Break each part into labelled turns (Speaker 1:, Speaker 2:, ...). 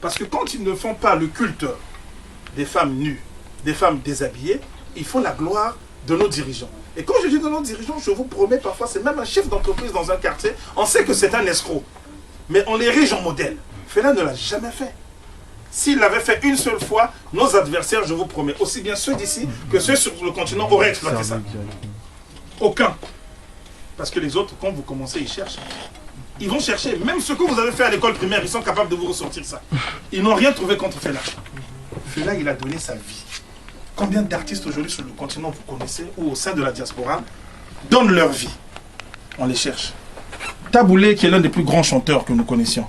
Speaker 1: Parce que quand ils ne font pas le culte des femmes nues, des femmes déshabillées, ils font la gloire de nos dirigeants. Et quand je dis de nos dirigeants, je vous promets, parfois c'est même un chef d'entreprise dans un quartier, on sait que c'est un escroc. Mais on l'érige en modèle. Fela ne l'a jamais fait. S'il l'avait fait une seule fois, nos adversaires, je vous promets, aussi bien ceux d'ici que ceux sur le continent auraient exploité ça. Aucun. Parce que les autres, quand vous commencez, ils cherchent. Ils vont chercher. Même ce que vous avez fait à l'école primaire, ils sont capables de vous ressortir ça. Ils n'ont rien trouvé contre Fela. Fela, il a donné sa vie. Combien d'artistes aujourd'hui sur le continent vous connaissez ou au sein de la diaspora donnent leur vie? On les cherche. Taboulé, qui est l'un des plus grands chanteurs que nous connaissions.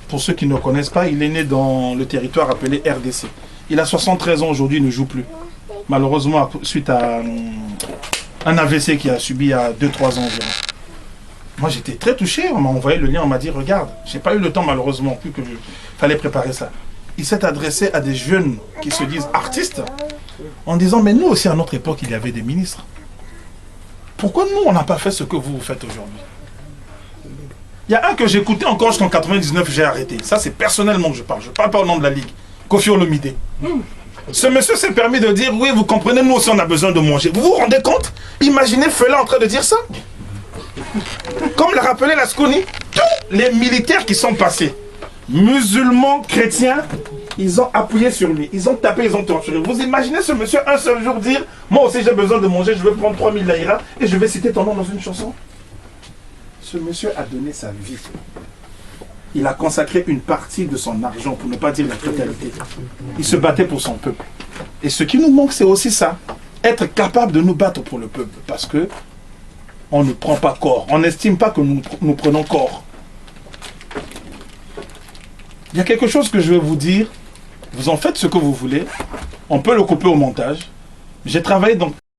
Speaker 1: Pour ceux qui ne le connaissent pas, il est né dans le territoire appelé RDC. Il a 73 ans aujourd'hui, il ne joue plus. Malheureusement, suite à un AVC qu'il a subi il y a 2-3 ans environ. Moi, j'étais très touché. On m'a envoyé le lien, on m'a dit, regarde, j'ai pas eu le temps malheureusement, plus que fallait préparer ça. Il s'est adressé à des jeunes qui se disent artistes en disant, mais nous aussi à notre époque, il y avait des ministres. Pourquoi nous, on n'a pas fait ce que vous faites aujourd'hui? Il y a un que j'écoutais encore jusqu'en 99, j'ai arrêté. Ça, c'est personnellement que je parle. Je ne parle pas au nom de la Ligue. Kofi Olomide. Ce monsieur s'est permis de dire, oui, vous comprenez, nous aussi, on a besoin de manger. Vous vous rendez compte? Imaginez Fela en train de dire ça. Comme l'a rappelé Lasconi, tous les militaires qui sont passés, musulmans, chrétiens, ils ont appuyé sur lui. Ils ont tapé, ils ont torturé. Vous imaginez ce monsieur un seul jour dire, moi aussi j'ai besoin de manger, je vais prendre 3000 laïras et je vais citer ton nom dans une chanson? Ce monsieur a donné sa vie. Il a consacré une partie de son argent, pour ne pas dire la totalité. Il se battait pour son peuple. Et ce qui nous manque, c'est aussi ça. Être capable de nous battre pour le peuple. Parce que on ne prend pas corps. On n'estime pas que nous prenons corps. Il y a quelque chose que je vais vous dire. Vous en faites ce que vous voulez. On peut le couper au montage. J'ai travaillé dans